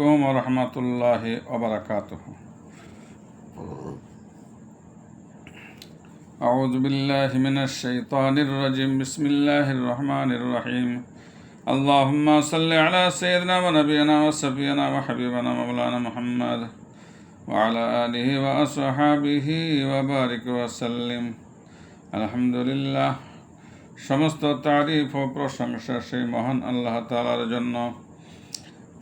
আলাইকুম ওয়া রাহমাতুল্লাহি ওয়া বারাকাতুহু। আউযু বিল্লাহি মিনাশ শাইতানির রাজিম। বিসমিল্লাহির রহমানির রহিম। আল্লাহুম্মা সাল্লি আলা সাইয়্যিদিনা ওয়া নাবিয়িনা ওয়া শাফিয়িনা ওয়া হাবিবিনা মাওলানা মুহাম্মদ ওয়া আলা আলিহি ওয়া আসহাবিহি ওয়া বারিক ওয়া সাল্লিম। আলহামদুলিল্লাহ, সমস্ত তারিফ ও প্রশংসা সেই মহান আল্লাহ তাআলার জন্য।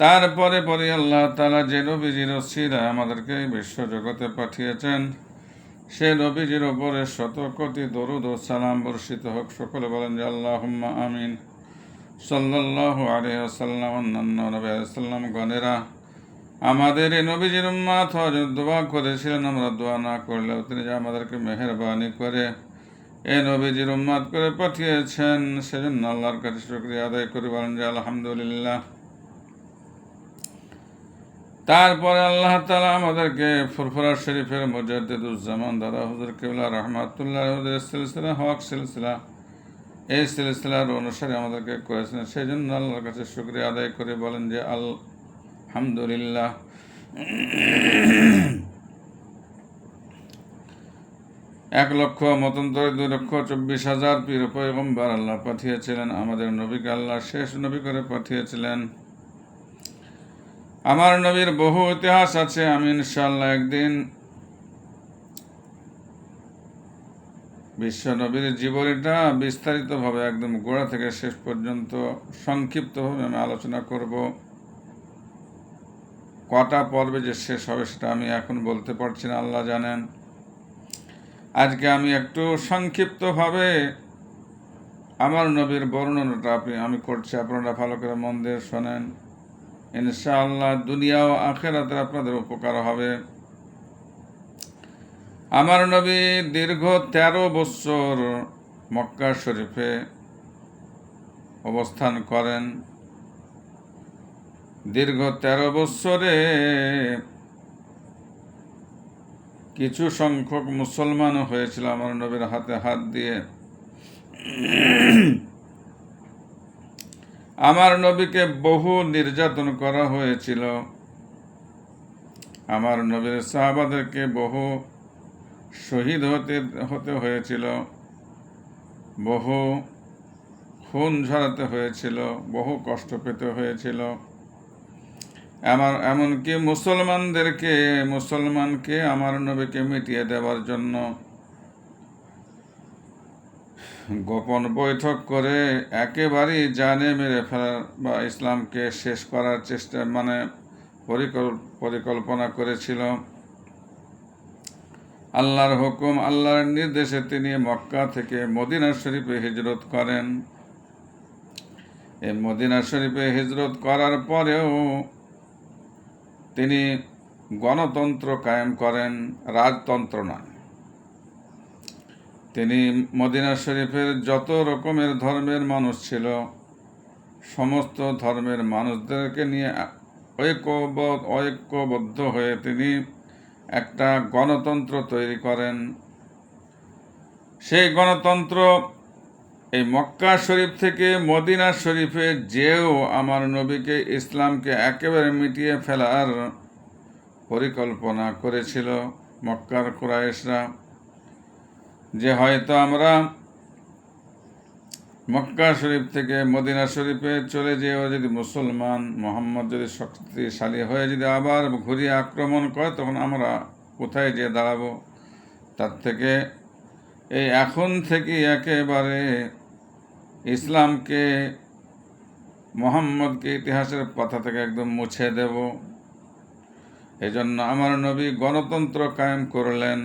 তারপরে পরে আল্লাহ তাআলা যে নবীজির ওসিলায় আমাদেরকে বিশ্ব জগতে পাঠিয়েছেন, সে নবীজির ওপরে শত কোটি দরুদ ও সালাম বর্ষিত হোক। সকলে বলেন যে আল্লাহুম্মা আমিন। সাল্লাল্লাহু আলাইহি ওয়াসাল্লাম। অন্যান্য নবী আলাইহিস সালাম গণেরা আমাদের এই নবীজির উম্মত হওয়ার দোয়া করেছিলেন। আমরা দোয়া না করলেও তিনি যে আমাদেরকে মেহেরবানি করে এই নবীজির উম্মত করে পাঠিয়েছেন, সেজন্য আল্লাহর কাছে শুকরিয়া আদায় করে বলেন যে আলহামদুলিল্লাহ। তারপরে আল্লাহ তাআলা আমাদেরকে ফুরফুরা শরীফের মুজাদ্দিদুজ্জামান দাদা হুজুর কিবলা রাহমাতুল্লাহ হুজুরের সিলসিলা হক সিলসিলা, এই সিলসিলার অনুসারে আমাদেরকে করেছেন, সেই জন্য আল্লাহর কাছে শুকরিয়া আদায় করে বলেন যে আলহামদুলিল্লাহ। 1,24,000 পীর পয়গম্বর আল্লাহ পাঠিয়েছিলেন। আমাদের নবীকে আল্লাহ শেষ নবী করে পাঠিয়েছিলেন। আমার নবীর বহু ইতিহাস আছে। আমি ইনশাআল্লাহ একদিন বিশ্ব নবীর জীবনীটা বিস্তারিতভাবে একদম গোড়া থেকে শেষ পর্যন্ত সংক্ষিপ্তভাবে আমি আলোচনা করব। কটা পর্বে যে শেষ হবে সেটা আমি এখন বলতে পারছি না, আল্লাহ জানেন। আজকে আমি একটু সংক্ষিপ্তভাবে আমার নবীর বর্ণনাটা আমি করছি, আপনারা ভালো করে মন দিয়ে শোনেন। ইনশাআল্লাহ দুনিয়া ও আখিরাতে আপনাদের উপকার হবে। আমার নবী দীর্ঘ 13 বছর মক্কা শরীফে অবস্থান করেন। দীর্ঘ 13 বছরে কিছু সংখ্যক মুসলমানও হয়েছিল আমার নবীর হাতে হাত দিয়ে। আমার নবীকে বহু নির্যাতন করা হয়েছিল। আমার নবীর সাহাবাদেরকে বহু শহীদ হতে হয়েছিল, বহু খুন ঝরাতে হয়েছিল, বহু কষ্ট পেতে হয়েছিল। এমনকি মুসলমানকে আমার নবীকে মিটিয়ে দেওয়ার জন্য গোপন বৈঠক করে একেবারেই জানে মেরে ফেলার বা ইসলামকে শেষ করার চেষ্টা পরিকল্পনা করেছিল। আল্লাহর হুকুম, আল্লাহর নির্দেশে তিনি মক্কা থেকে মদিনা শরীফে হিজরত করেন। এই মদিনা শরীফে হিজরত করার পরেও তিনি গণতন্ত্র কায়েম করেন, রাজতন্ত্র নয়। তিনি মদিনা শরীফের যত রকমের ধর্মের মানুষ ছিল, সমস্ত ধর্মের মানুষদেরকে নিয়ে ঐক্যবদ্ধ হয়ে তিনি একটা গণতন্ত্র তৈরি করেন। সেই গণতন্ত্র এই মক্কা শরীফ থেকে মদিনা শরীফে যেও আমার নবীকে, ইসলামকে একেবারে মিটিয়ে ফেলার পরিকল্পনা করেছিল মক্কার কুরাইশরা, যে হয়তো আমরা মক্কা শরীফ থেকে মদিনা শরীফে চলে যেও যদি মুসলমান মোহাম্মদ যদি শক্তিশালী হয়ে যদি আবার ঘুরিয়ে আক্রমণ করে, তখন আমরা কোথায় যেয়ে দাঁড়াবো? তার থেকে এখন থেকে একেবারে ইসলামকে, মোহাম্মদকে ইতিহাসের পাতা থেকে একদম মুছে দেব। এই জন্য আমার নবী গণতন্ত্র কায়েম করলেন।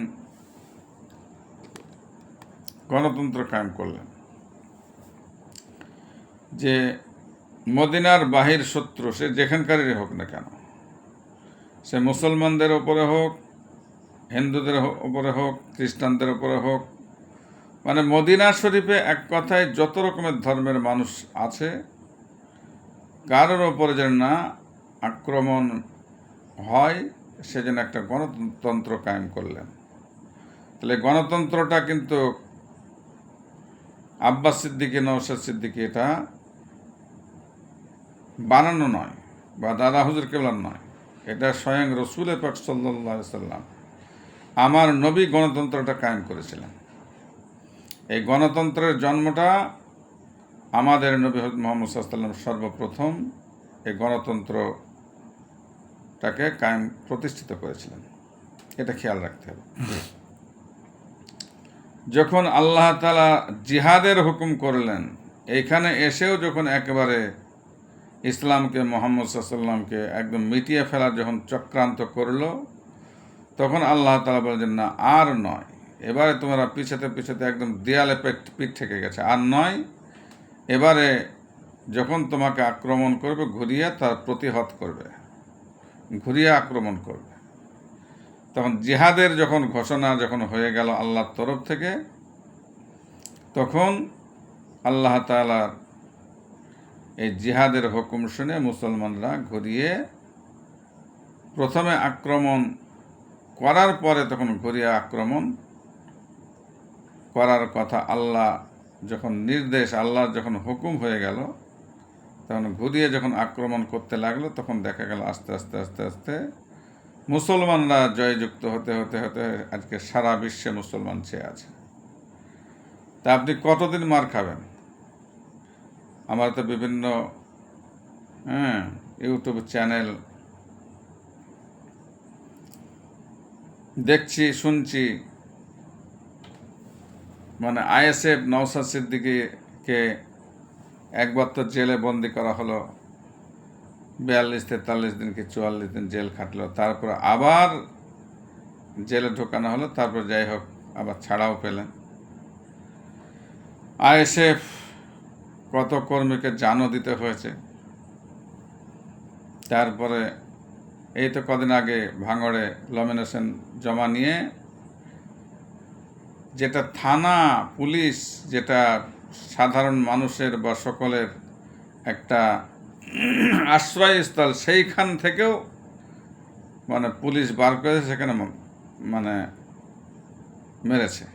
যে মদিনার বাহির শত্রু, সে যেখানকারই হোক না কেন, সে মুসলমানদের ওপরে হোক, হিন্দুদের ওপরে হোক, খ্রিস্টানদের ওপরে হোক, মানে মদিনা শরীফে এক কথায় যত রকমের ধর্মের মানুষ আছে, কারোর ওপরে যেন না আক্রমণ হয়, সেজন্য একটা গণতন্ত্র কায়েম করলেন। তাহলে গণতন্ত্রটা কিন্তু আব্বাস সিদ্দিকী, নওশাদ সিদ্দিকী এটা বানানো নয়, বা দাদা হুজুর কেবলার নয়, এটা স্বয়ং রসুল পাক সাল্লাল্লাহু আলাইহি সাল্লাম, আমার নবী গণতন্ত্রটা কায়েম করেছিলেন। এই গণতন্ত্রের জন্মটা আমাদের নবী হযরত মুহাম্মদ সাল্লাল্লাহু আলাইহি সাল্লাম সর্বপ্রথম এই গণতন্ত্রটাকে প্রতিষ্ঠিত করেছিলেন। এটা খেয়াল রাখতে হবে। যখন আল্লাহ তাআলা জিহাদের হুকুম করলেন, এইখানে এসেও যখন একেবারে ইসলামকে, মুহাম্মদ সাল্লাল্লাহু আলাইহি সাল্লামকে একদম মিটিয়ে ফেলার যখন চক্রান্ত করলো, তখন আল্লাহ তাআলা বলেন না, আর নয়, এবারে তোমরা পিছাতে পিছাতে একদম দেয়ালে পিঠ থেকে গেছে, আর নয়, এবারে যখন তোমাকে আক্রমণ করবে ঘুরিয়ে তার প্রতিহত করবে, ঘুরিয়ে আক্রমণ করবে। তখন জিহাদের যখন ঘোষণা যখন হয়ে গেল আল্লাহর তরফ থেকে, তখন আল্লাহ তাআলার এই জিহাদের হুকুম শুনে মুসলমানরা ঘুরিয়ে প্রথমে আক্রমণ করার পরে তখন ঘুরিয়ে আক্রমণ করার কথা আল্লাহ যখন নির্দেশ, আল্লাহর যখন হুকুম হয়ে গেল, তখন ঘুরিয়ে যখন আক্রমণ করতে লাগলো, তখন দেখা গেল আস্তে আস্তে আস্তে আস্তে মুসলমানরা জয়যুক্ত হতে হতে হতে আজকে সারা বিশ্বে মুসলমান ছেয়ে আছে। তা আপনি কতদিন মার খাবেন? আমার তো বিভিন্ন ইউটিউব চ্যানেল দেখছি, শুনছি, মানে আইএসএফ নওশাদ সিদ্দিকীকে একবার তো জেলে বন্দি করা হলো, 42-43 দিন কি 44 দিন জেল খাটলো, তারপর আবার জেলে ঢোকানো হলো, তারপর যাই হোক আবার ছাড়াও পেলেন। আইএসএফ কত কর্মীকে জানও দিতে হয়েছে। তারপরে এই তো কদিন আগে ভাঙড়ে নমিনেশন জমা নিয়ে যেটা থানা পুলিশ, যেটা সাধারণ মানুষের বা সকলের একটা আশ্রয়স্থল, সেইখান থেকেও মানে পুলিশ বার করেছে, সেখানে মানে মেরেছে।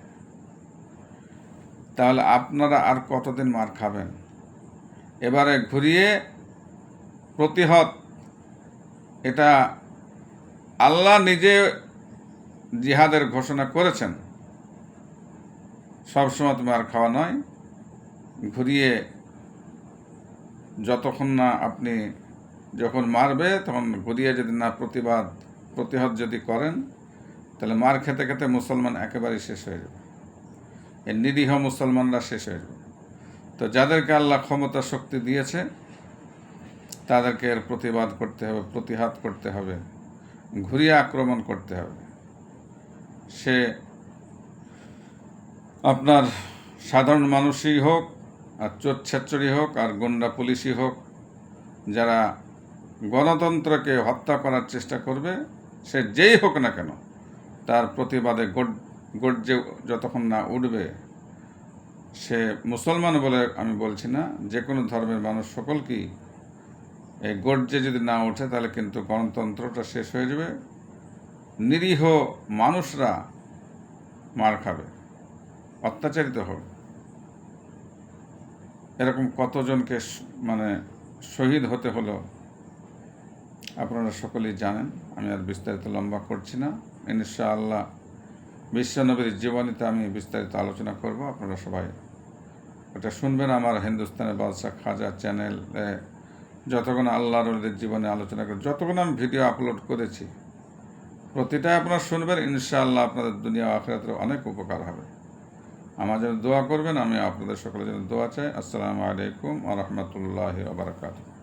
তাহলে আপনারা আর কতদিন মার খাবেন? এবারে ঘুরিয়ে প্রতিহত, এটা আল্লাহ নিজে জিহাদের ঘোষণা করেছেন। সবসময় তুমি আর খাওয়া নয়, ঘুরিয়ে যতক্ষণ না আপনি যখন মারবে তখন ঘুরিয়ে যদি না প্রতিহত যদি করেন, তাহলে মার খেতে খেতে মুসলমান একেবারেই শেষ হয়ে যাবে, এই নিরীহ মুসলমানরা শেষ হয়ে যাবে। তো যাদেরকে আল্লাহ ক্ষমতা শক্তি দিয়েছে তাদেরকে এর প্রতিবাদ করতে হবে, প্রতিহাত করতে হবে, ঘুরিয়ে আক্রমণ করতে হবে। সে আপনার সাধারণ মানুষই হোক, আর চোর ছেচ্চড়ি হোক, আর গুন্ডা পুলিশই হোক, যারা গণতন্ত্রকে হত্যা করার চেষ্টা করবে, সে যেই হোক না কেন, তার প্রতিবাদে গর্জে যতক্ষণ না উঠবে, সে মুসলমান বলে আমি বলছি না, যে কোনো ধর্মের মানুষ সকলকেই এই গর্জে যদি না ওঠে, তাহলে কিন্তু গণতন্ত্রটা শেষ হয়ে যাবে, নিরীহ মানুষরা মার খাবে, অত্যাচারিত হবে। এরকম কতজনকে মানে শহীদ হতে হলো আপনারা সকলেই জানেন, আমি আর বিস্তারিত লম্বা করছি না। ইনশাআল্লাহ বিশ্বনবীর জীবনীতে আমি বিস্তারিত আলোচনা করব, আপনারা সবাই এটা শুনবেন। আমার হিন্দুস্তানের বাদশাহ খাজা চ্যানেলে যতক্ষণ আল্লাহর ওলিদের জীবনে আলোচনা করে, যতক্ষণ আমি ভিডিও আপলোড করেছি, প্রতিটাই আপনারা শুনবেন। ইনশাআল্লাহ আপনাদের দুনিয়া আখিরাতের অনেক উপকার হবে। আমার জন্য দোয়া করবেন, আমি আপনাদের সকলের জন্য দোয়া চাই। আসসালামু আলাইকুম ওয়া রাহমাতুল্লাহি ওয়া বারাকাতুহু।